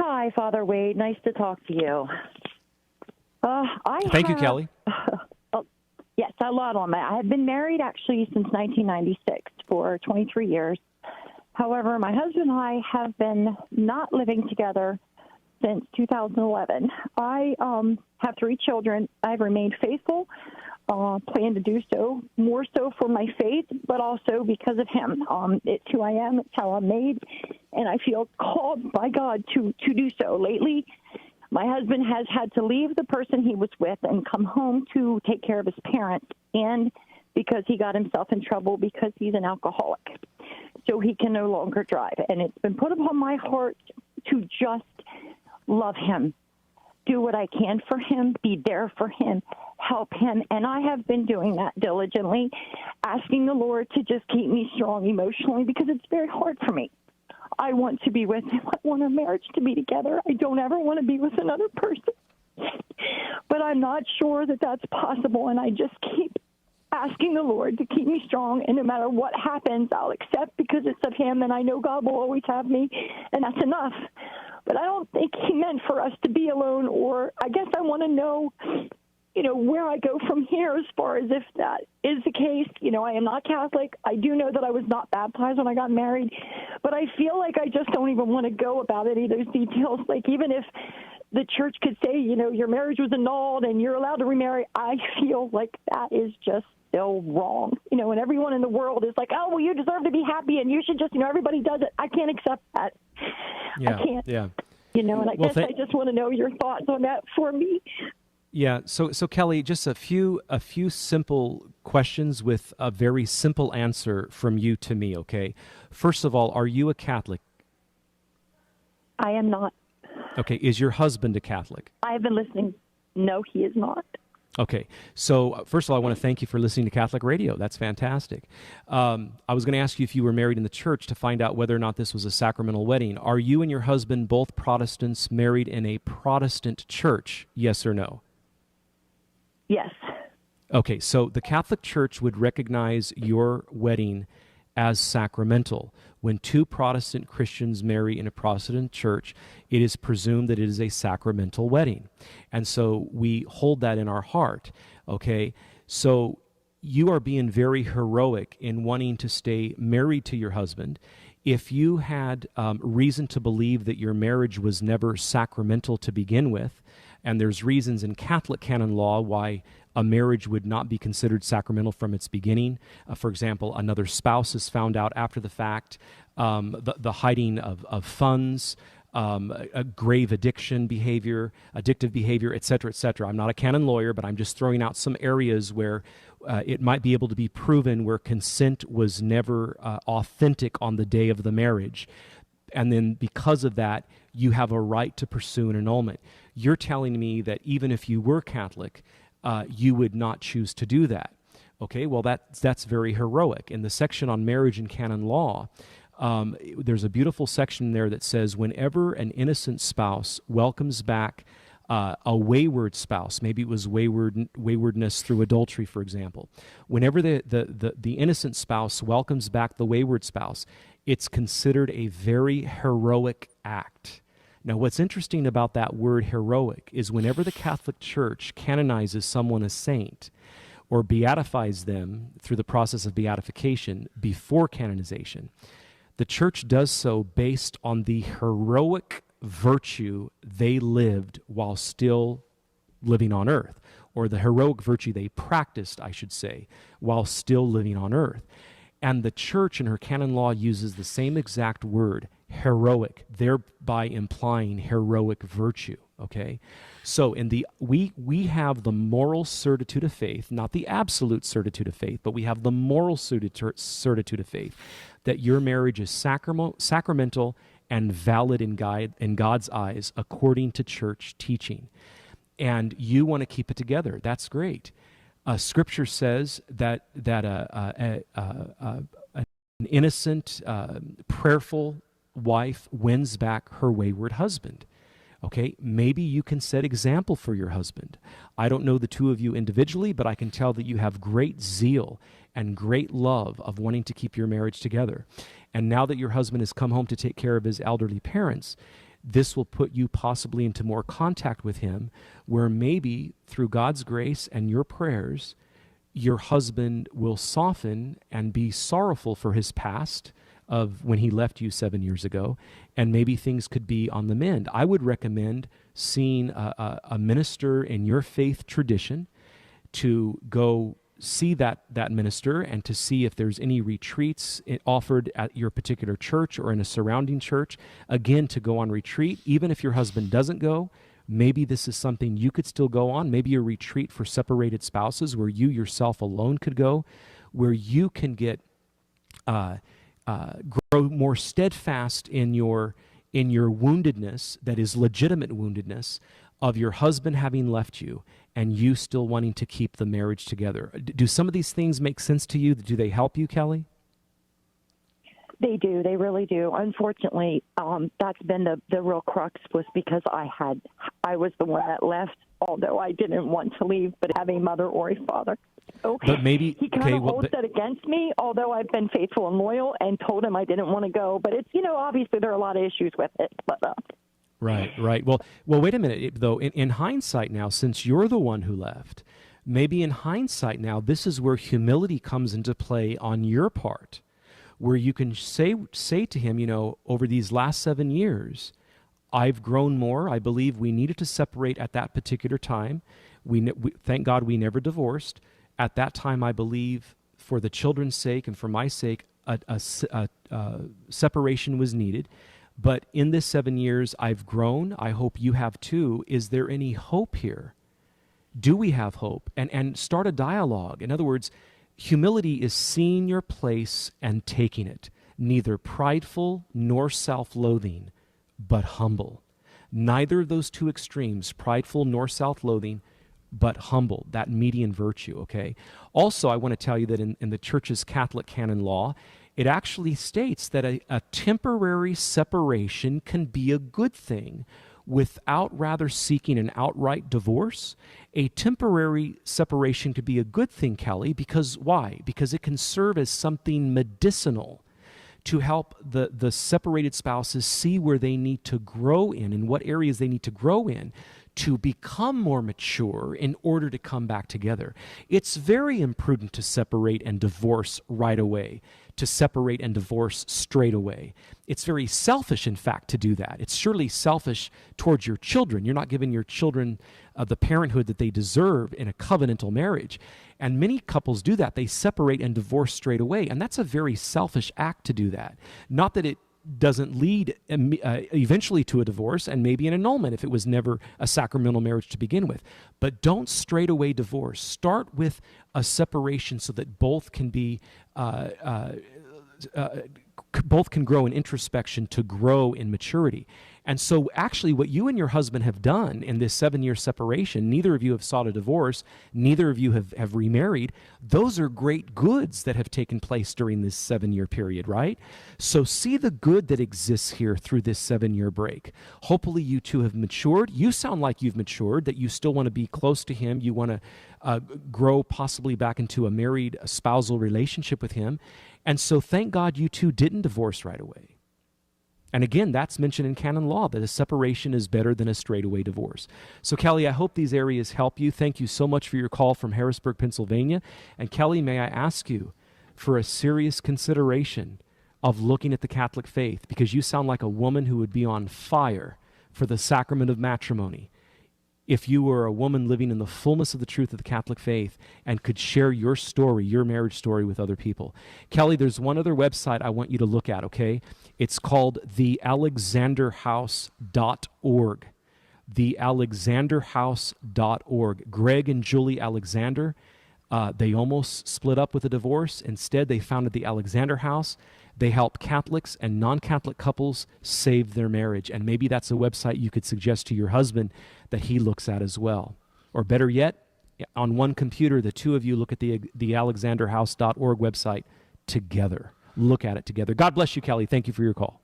Hi, Father Wade. Nice to talk to you. Thank you, Kelly. Yes, a lot on that. I have been married actually since 1996 for 23 years. However, my husband and I have been not living together since 2011. I have 3 children. I've remained faithful, plan to do so, more so for my faith, but also because of him. It's who I am. It's how I'm made, and I feel called by God to do so. Lately, my husband has had to leave the person he was with and come home to take care of his parents, and because he got himself in trouble because he's an alcoholic. So he can no longer drive. And it's been put upon my heart to just love him, do what I can for him, be there for him, help him. And I have been doing that diligently, asking the Lord to just keep me strong emotionally because it's very hard for me. I want to be with him. I want our marriage to be together. I don't ever want to be with another person. But I'm not sure that that's possible, and I just keep asking the Lord to keep me strong, and no matter what happens, I'll accept because it's of him, and I know God will always have me, and that's enough. But I don't think he meant for us to be alone, or I guess I want to know, where I go from here as far as if that is the case. I am not Catholic. I do know that I was not baptized when I got married, but I feel like I just don't even want to go about any of those details. Like, even if the church could say, your marriage was annulled and you're allowed to remarry, I feel like that is just still wrong. And everyone in the world is like, oh, well, you deserve to be happy and you should just, everybody does it. I can't accept that. Yeah, I can't. Yeah. And I guess I just want to know your thoughts on that for me. Yeah. So Kelly, just a few simple questions with a very simple answer from you to me. Okay. First of all, are you a Catholic? I am not. Okay. Is your husband a Catholic? I have been listening. No, he is not. Okay. So first of all, I want to thank you for listening to Catholic radio. That's fantastic. I was going to ask you if you were married in the church to find out whether or not this was a sacramental wedding. Are you and your husband both Protestants, married in a Protestant church? Yes or no? Yes. Okay. So the Catholic Church would recognize your wedding as sacramental. When 2 Protestant Christians marry in a Protestant church, it is presumed that it is a sacramental wedding. And so we hold that in our heart, okay? So you are being very heroic in wanting to stay married to your husband. If you had reason to believe that your marriage was never sacramental to begin with, and there's reasons in Catholic canon law why a marriage would not be considered sacramental from its beginning. For example, another spouse is found out after the fact, the hiding of funds, a grave addictive behavior, et cetera, et cetera. I'm not a canon lawyer, but I'm just throwing out some areas where it might be able to be proven where consent was never authentic on the day of the marriage. And then because of that, you have a right to pursue an annulment. You're telling me that even if you were Catholic, you would not choose to do that. Okay, well, that's very heroic. In the section on marriage and canon law, there's a beautiful section there that says whenever an innocent spouse welcomes back a wayward spouse, maybe it was waywardness through adultery, for example, whenever the innocent spouse welcomes back the wayward spouse, it's considered a very heroic act. Now, what's interesting about that word heroic is whenever the Catholic Church canonizes someone a saint or beatifies them through the process of beatification before canonization, the Church does so based on the heroic virtue they lived while still living on earth, or the heroic virtue they practiced, I should say, while still living on earth. And the Church in her canon law uses the same exact word, heroic, thereby implying heroic virtue, okay? So we have the moral certitude of faith, not the absolute certitude of faith, but we have the moral certitude of faith that your marriage is sacramental and valid in God's eyes according to church teaching. And you want to keep it together. That's great. Scripture says that an innocent, prayerful wife wins back her wayward husband. Okay, maybe you can set example for your husband. I don't know the two of you individually, but I can tell that you have great zeal and great love of wanting to keep your marriage together. And now that your husband has come home to take care of his elderly parents, this will put you possibly into more contact with him, where maybe through God's grace and your prayers, your husband will soften and be sorrowful for his past of when he left you 7 years ago, and maybe things could be on the mend. I would recommend seeing a minister in your faith tradition, to go see that minister and to see if there's any retreats offered at your particular church or in a surrounding church. Again, to go on retreat, even if your husband doesn't go, maybe this is something you could still go on. Maybe a retreat for separated spouses where you yourself alone could go, where you can get grow more steadfast in your woundedness, that is legitimate woundedness, of your husband having left you and you still wanting to keep the marriage together. Do some of these things make sense to you? Do they help you, Kelly? They do. They really do. Unfortunately, that's been the real crux, was because I was the one that left, although I didn't want to leave, but having a mother or a father. Okay. But maybe he kind of holds that against me, although I've been faithful and loyal and told him I didn't want to go. But it's, obviously there are a lot of issues with it. But Right. Well, wait a minute, though. In hindsight now, since you're the one who left, maybe in hindsight now, this is where humility comes into play on your part, where you can say to him, over these last 7 years, I've grown more. I believe we needed to separate at that particular time. We thank God we never divorced. At that time, I believe, for the children's sake and for my sake, a separation was needed. But in this 7 years, I've grown. I hope you have too. Is there any hope here? Do we have hope? And start a dialogue. In other words, humility is seeing your place and taking it, neither prideful nor self-loathing, but humble. Neither of those two extremes, prideful nor self-loathing, but humble, that median virtue, okay? Also, I want to tell you that in the church's Catholic canon law, it actually states that a temporary separation can be a good thing without rather seeking an outright divorce. A temporary separation could be a good thing, Kelly, because why? Because it can serve as something medicinal to help the separated spouses see where they need to grow in what areas they need to grow in to become more mature in order to come back together. It's very imprudent to separate and divorce right away, to separate and divorce straight away. It's very selfish, in fact, to do that. It's surely selfish towards your children. You're not giving your children the parenthood that they deserve in a covenantal marriage. And many couples do that. They separate and divorce straight away. And that's a very selfish act to do that. Not that it doesn't lead eventually to a divorce and maybe an annulment if it was never a sacramental marriage to begin with. But don't straight away divorce. Start with a separation so that both can be both can grow in introspection to grow in maturity. And so actually what you and your husband have done in this 7-year separation, neither of you have sought a divorce, neither of you have remarried. Those are great goods that have taken place during this 7-year period, right? So see the good that exists here through this 7-year break. Hopefully you two have matured. You sound like you've matured, that you still want to be close to him. You want to grow possibly back into a married, a spousal relationship with him. And so thank God you two didn't divorce right away. And again, that's mentioned in canon law, that a separation is better than a straightaway divorce. So Kelly, I hope these areas help you. Thank you so much for your call from Harrisburg, Pennsylvania. And Kelly, may I ask you for a serious consideration of looking at the Catholic faith, because you sound like a woman who would be on fire for the sacrament of matrimony if you were a woman living in the fullness of the truth of the Catholic faith and could share your story, your marriage story, with other people. Kelly, there's one other website I want you to look at, okay? It's called thealexanderhouse.org. Thealexanderhouse.org. Greg and Julie Alexander, they almost split up with a divorce. Instead, they founded the Alexander House. They help Catholics and non-Catholic couples save their marriage. And maybe that's a website you could suggest to your husband that he looks at as well. Or better yet, on one computer, the two of you look at the alexanderhouse.org website together. Look at it together. God bless you, Kelly. Thank you for your call.